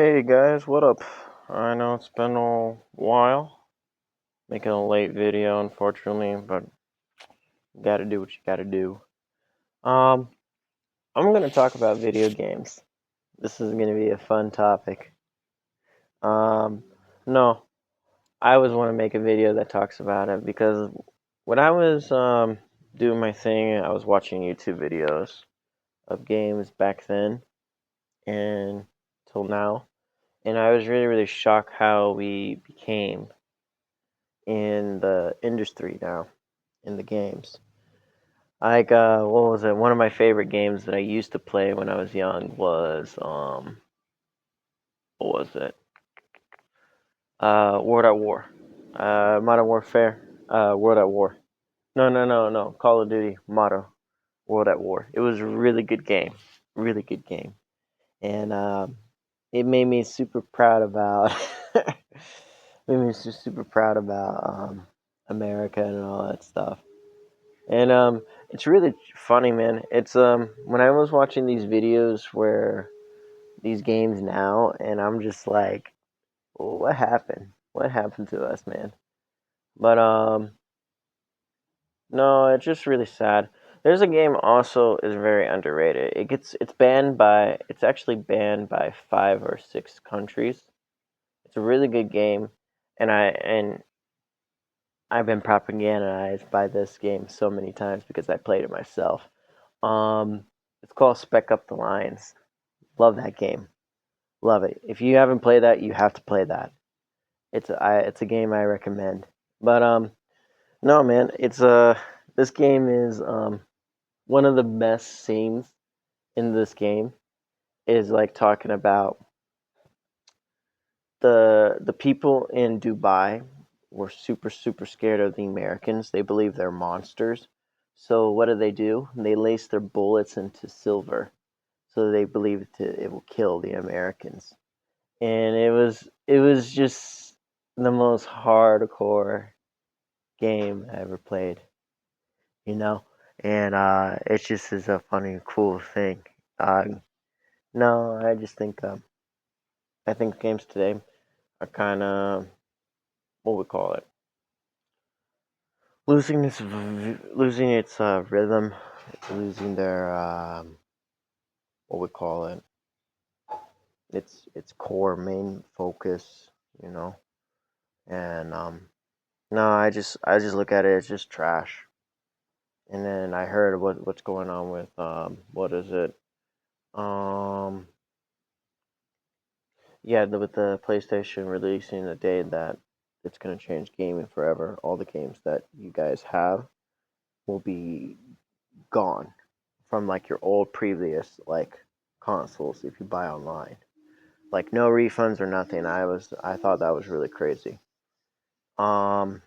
Hey guys, what up? I know it's been a while, making a late video unfortunately, but you gotta do what you gotta do. Um, I'm gonna talk about video games. This is gonna be a fun topic. Um, no, I always want to make a video that talks about it because when I was doing my thing, I was watching YouTube videos of games back then and till now, and I was really shocked how we became in the industry now in the games. Like what was it? One of my favorite games that I used to play when I was young was what was it? World at War. Modern Warfare. World at War. No. Call of Duty Motto World at War. It was a really good game. Really good game. And it made me super proud about made me super proud about America and all that stuff. And it's really funny, man. It's when I was watching these videos where these games now, and I'm just like, well, what happened? What happened to us, man? But no, it's just really sad. There's a game also is very underrated. It's actually banned by 5 or 6 countries. It's a really good game, and I've been propagandized by this game so many times because I played it myself. It's called Spec Up the Lines. Love that game. Love it. If you haven't played that, you have to play that. It's a game I recommend. But no man, it's this game is one of the best scenes in this game is like talking about the people in Dubai were super scared of the Americans. They believe they're monsters. So what do? They lace their bullets into silver so they believe it will kill the Americans. And it was just the most hardcore game I ever played, you know. And it just is a funny, cool thing. No, I think games today are kind of what we call it losing its rhythm, losing their what we call it its core main focus, you know. And no, I just look at it as just trash. And then I heard what's going on with what is it? Um yeah, with the PlayStation releasing the day that it's gonna change gaming forever. All the games that you guys have will be gone from like your old previous like consoles if you buy online. Like no refunds or nothing. I thought that was really crazy. Um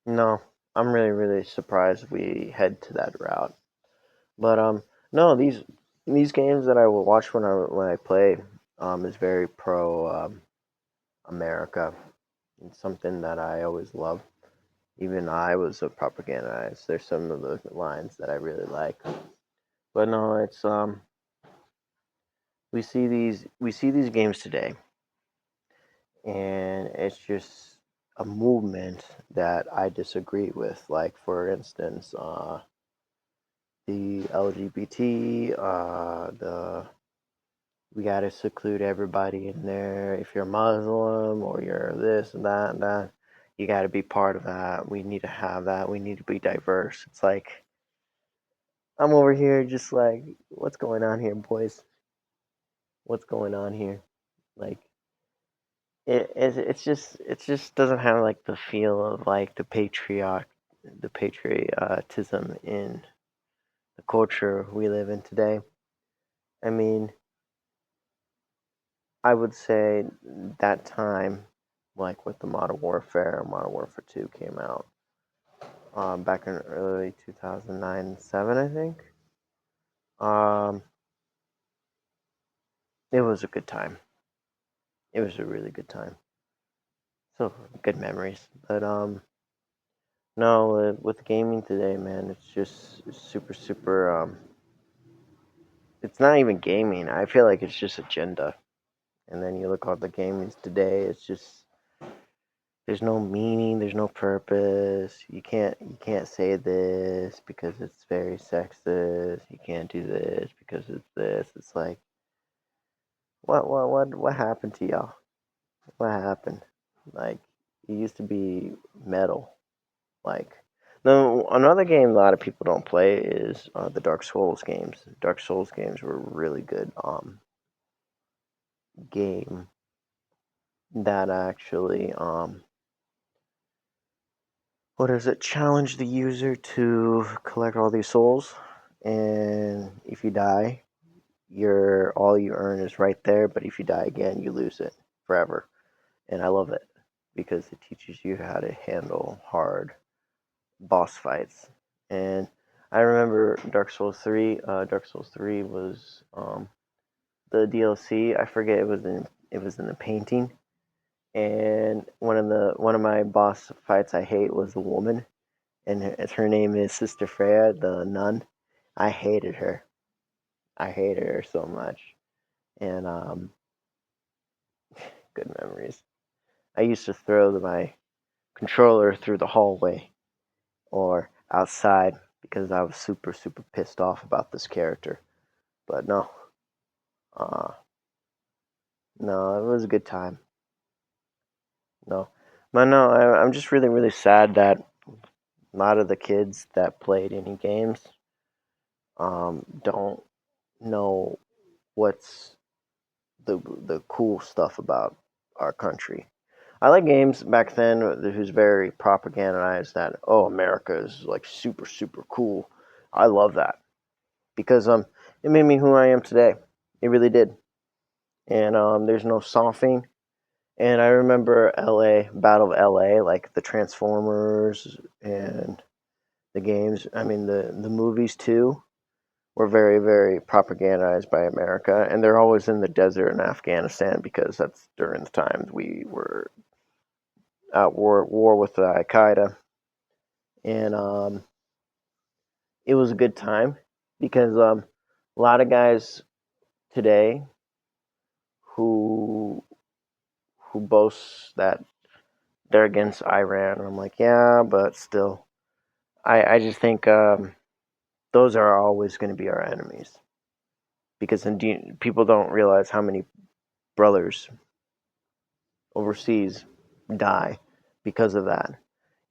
no, I'm really surprised we head to that route. But no, these games that I will watch when I play is very pro America. It's something that I always love. Even I was a propagandized. There's some of the lines that I really like. But no, it's we see these games today, and it's just a movement that I disagree with. Like for instance, the LGBT, the we gotta seclude everybody in there. If you're Muslim or you're this and that, you gotta be part of that. We need to have that. We need to be diverse. It's like I'm over here just like, what's going on here, boys? What's going on here? Like it's just doesn't have like the feel of like the patriotism in the culture we live in today. I mean, I would say that time, like with the Modern Warfare 2 came out back in early 2009 7, I think. Um, it was a good time. It was a really good time. So good memories. But no, with gaming today, man, it's just super it's not even gaming. I feel like it's just agenda. And then you look at the gamings today, it's just there's no meaning, there's no purpose. You can't say this because it's very sexist. You can't do this because it's this. It's like what happened to y'all? What happened? Like it used to be metal. Like no, another game a lot of people don't play is the Dark Souls games. Dark Souls games were a really good game that actually what is it? Challenge the user to collect all these souls, and if you die, your all you earn is right there. But if you die again, you lose it forever. And I love it because it teaches you how to handle hard boss fights. And I remember Dark Souls 3. Dark Souls 3 was the DLC. I forget it was in a painting. And one of my boss fights I hate was the woman, and her name is Sister Freya, the nun. I hated her. I hated her so much. And good memories. I used to throw my controller through the hallway or outside because I was super super pissed off about this character. But no, uh, no, it was a good time. No, but no, I'm just really really sad that a lot of the kids that played any games don't know what's the cool stuff about our country. I like games back then who's very propagandized that America is like super super cool. I love that because it made me who I am today. It really did. And there's no softening. And I remember LA, Battle of LA, like the Transformers and the games. I mean the movies too were very, very propagandized by America, and they're always in the desert in Afghanistan because that's during the times we were at war with Al Qaeda, and it was a good time because a lot of guys today who boast that they're against Iran, and I'm like, yeah, but still, I just think those are always going to be our enemies because indeed, people don't realize how many brothers overseas die because of that.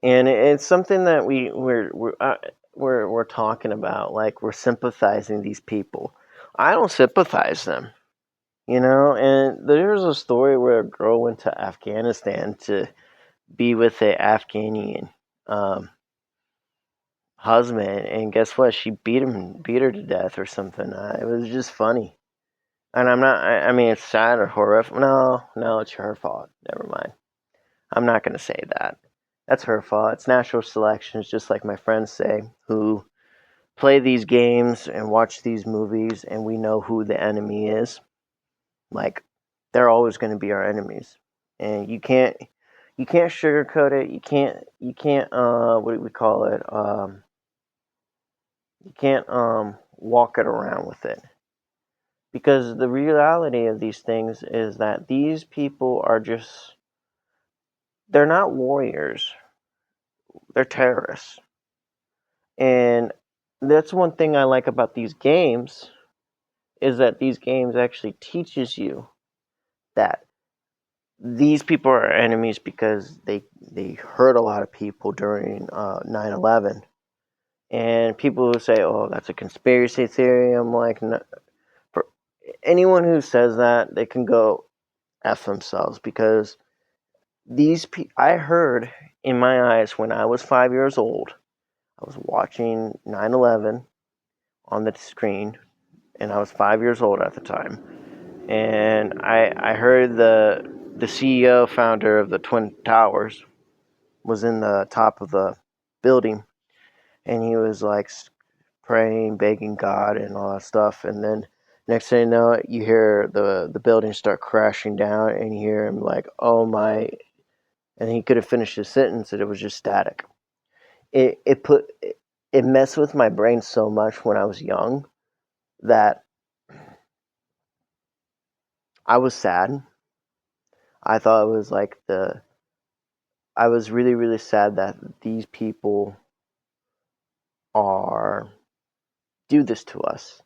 And it's something that we're talking about, like we're sympathizing these people. I don't sympathize them, And there's a story where a girl went to Afghanistan to be with a Afghanian um, husband, and guess what? She beat her to death or something. It was just funny, and I'm not. I mean, it's sad or horrific. No, no, it's her fault. Never mind. I'm not going to say that. That's her fault. It's natural selection. It's just like my friends say, who play these games and watch these movies, and we know who the enemy is. Like, they're always going to be our enemies, and you can't sugarcoat it. You can't what do we call it? You can't walk it around with it. Because the reality of these things is that these people are just, they're not warriors, they're terrorists. And that's one thing I like about these games is that these games actually teaches you that these people are enemies because they hurt a lot of people during 9/11. And people who say, "Oh, that's a conspiracy theory," I'm like, no, for anyone who says that, they can go f themselves because I heard in my eyes when I was 5 years old, I was watching 9/11 on the screen, and I was 5 years old at the time. And I heard the CEO founder of the Twin Towers was in the top of the building, and he was like praying, begging God, and all that stuff. And then next thing you know, you hear the building start crashing down, and you hear him like, "Oh my!" And he could have finished his sentence, and it was just static. It messed with my brain so much when I was young that I was sad. I thought it was like I was really, really sad that these people are do this to us.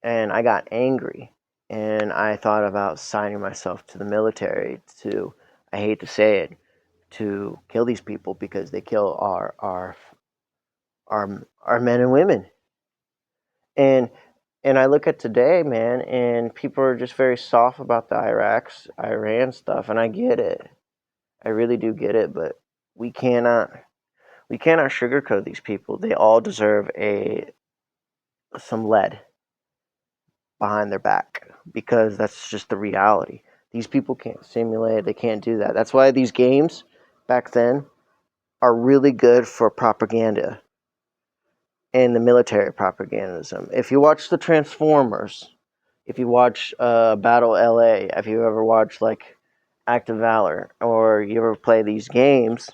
And I got angry. And I thought about signing myself to the military to, I hate to say it, to kill these people because they kill our men and women. And and I look at today, man, and people are just very soft about the Iran stuff, and I get it. I really do get it, but we cannot we cannot sugarcoat these people. They all deserve a some lead behind their back because that's just the reality. These people can't simulate, they can't do that. That's why these games back then are really good for propaganda and the military propagandism. If you watch the Transformers, if you watch Battle LA, if you ever watch like Act of Valor, or you ever play these games,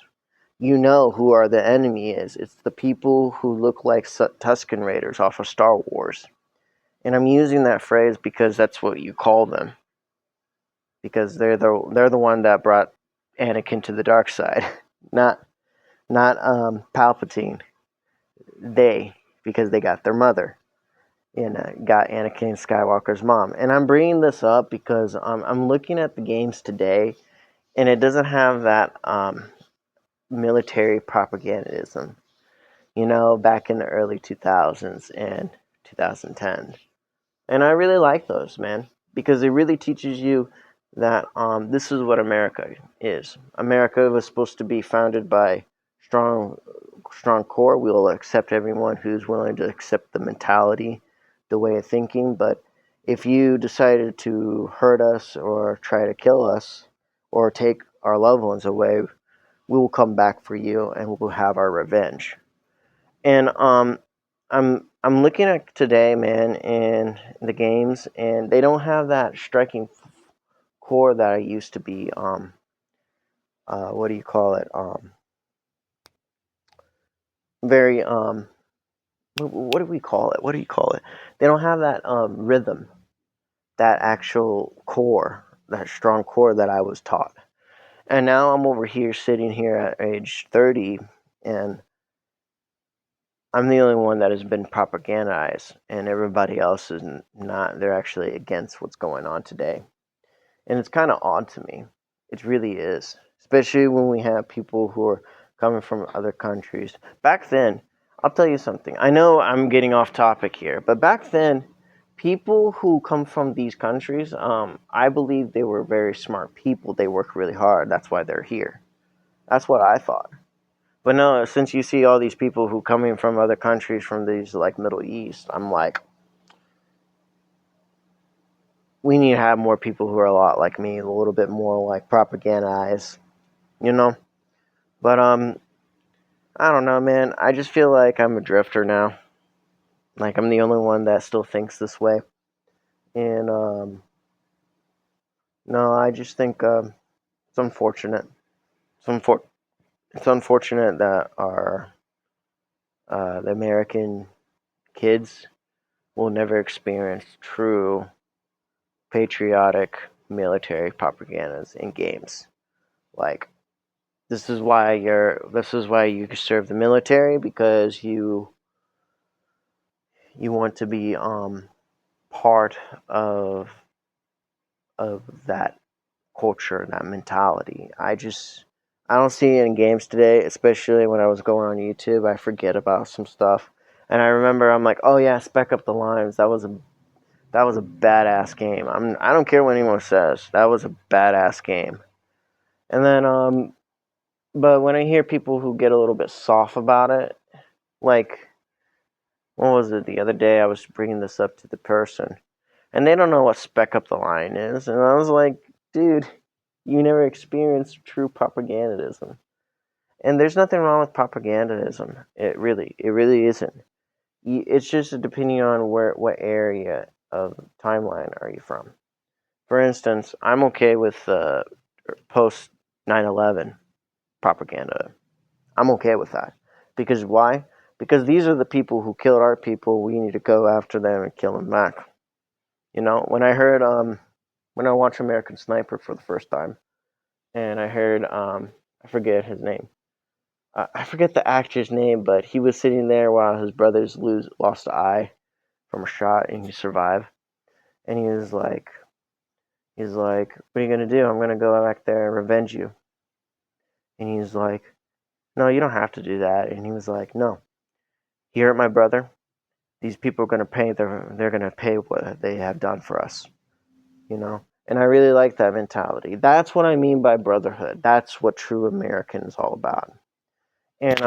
you know who our the enemy is. It's the people who look like Tusken Raiders off of Star Wars. And I'm using that phrase because that's what you call them. Because they're the one that brought Anakin to the dark side, not Palpatine. They, because they got their mother and got Anakin Skywalker's mom. And I'm bringing this up because I'm looking at the games today, and it doesn't have that military propagandism. You know, back in the early 2000s and 2010s. And I really like those, man, because it really teaches you that this is what America is. America was supposed to be founded by strong, strong core. We'll accept everyone who's willing to accept the mentality, the way of thinking. But if you decided to hurt us or try to kill us or take our loved ones away, we will come back for you and we'll have our revenge. And I'm looking at today, man, in the games, and they don't have that striking core that I used to be. What do you call it? Very what do we call it? What do you call it? They don't have that rhythm, that actual core, that strong core that I was taught. And now I'm over here sitting here at age 30, and I'm the only one that has been propagandized, and everybody else is not. They're actually against what's going on today. And it's kind of odd to me. It really is. Especially when we have people who are coming from other countries. Back then, I'll tell you something. I know I'm getting off topic here, but back then, people who come from these countries, I believe they were very smart people. They work really hard. That's why they're here. That's what I thought. But no, since you see all these people who coming from other countries, from these like Middle East, I'm like, we need to have more people who are a lot like me, a little bit more like propagandized, you know. But I don't know, man. I just feel like I'm a drifter now. Like I'm the only one that still thinks this way, and no, I just think it's unfortunate. It's, unfor- it's unfortunate that our the American kids will never experience true patriotic military propagandas in games. Like this is why you serve the military, because you want to be part of that culture, that mentality. I don't see it in games today, especially when I was going on YouTube. I forget about some stuff. And I remember I'm like, "Oh yeah, Spec Up the Lines. That was a badass game." I don't care what anyone says. That was a badass game. And then but when I hear people who get a little bit soft about it, like what was it the other day? I was bringing this up to the person, and they don't know what Spec Up the Line is, and I was like, dude, you never experienced true propagandism. And there's nothing wrong with propagandism. It really isn't. It's just depending on what area of timeline are you from. For instance, I'm okay with post 9/11 propaganda. I'm okay with that. Because why? Because these are the people who killed our people. We need to go after them and kill them back. You know, when I heard when I watched American Sniper for the first time, and I heard I forget his name. I forget the actor's name, but he was sitting there while his brothers lost an eye from a shot, and he survived. And he's like, what are you gonna do? I'm gonna go back there and revenge you. And he's like, no, you don't have to do that. And he was like, no, you hurt my brother. These people are gonna pay. They're gonna pay what they have done for us. You know. And I really like that mentality. That's what I mean by brotherhood. That's what true American is all about. And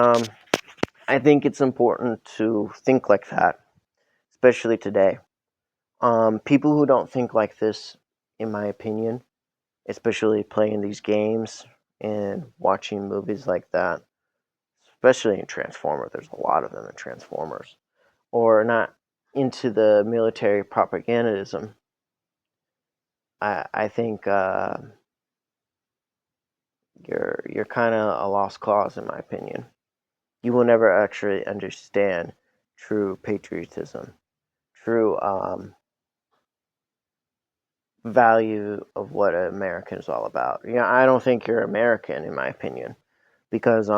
I think it's important to think like that, especially today. People who don't think like this, in my opinion, especially playing these games and watching movies like that, especially in Transformers, there's a lot of them in Transformers, or not into the military propagandism, I think you're kind of a lost cause, in my opinion. You will never actually understand true patriotism, true value of what an American is all about. I don't think you're American, in my opinion, because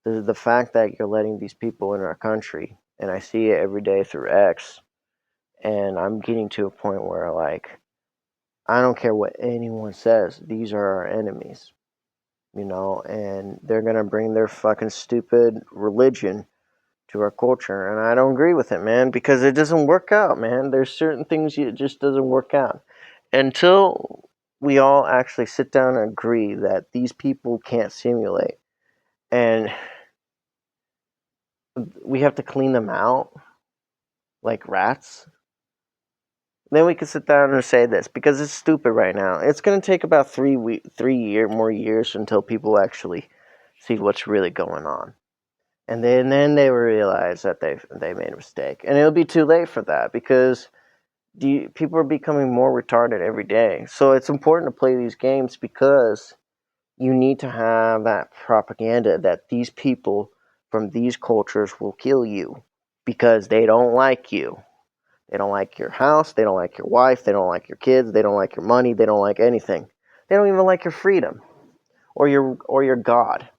the fact that you're letting these people in our country, and I see it every day through X, and I'm getting to a point where like I don't care what anyone says, these are our enemies, and they're gonna bring their fucking stupid religion to our culture, and I don't agree with it, man, because it doesn't work out, man. There's certain things it just doesn't work out until we all actually sit down and agree that these people can't simulate, and we have to clean them out like rats. Then we can sit down and say this because it's stupid right now. It's gonna take about 3 more years until people actually see what's really going on. And then they will realize that they made a mistake, and it'll be too late for that because people are becoming more retarded every day. So it's important to play these games because you need to have that propaganda that these people from these cultures will kill you because they don't like you. They don't like your house. They don't like your wife. They don't like your kids. They don't like your money. They don't like anything. They don't even like your freedom or your God.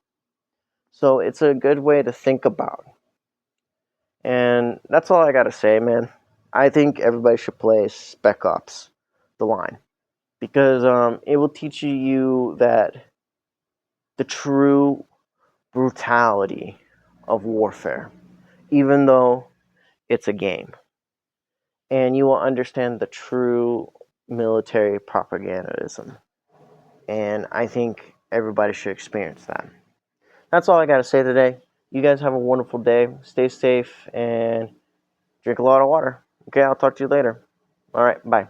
So it's a good way to think about. And that's all I got to say, man. I think everybody should play Spec Ops: The Line because it will teach you that the true brutality of warfare, even though it's a game, and you will understand the true military propagandism. And I think everybody should experience that. That's all I got to say today. You guys have a wonderful day. Stay safe and drink a lot of water. Okay, I'll talk to you later. All right, bye.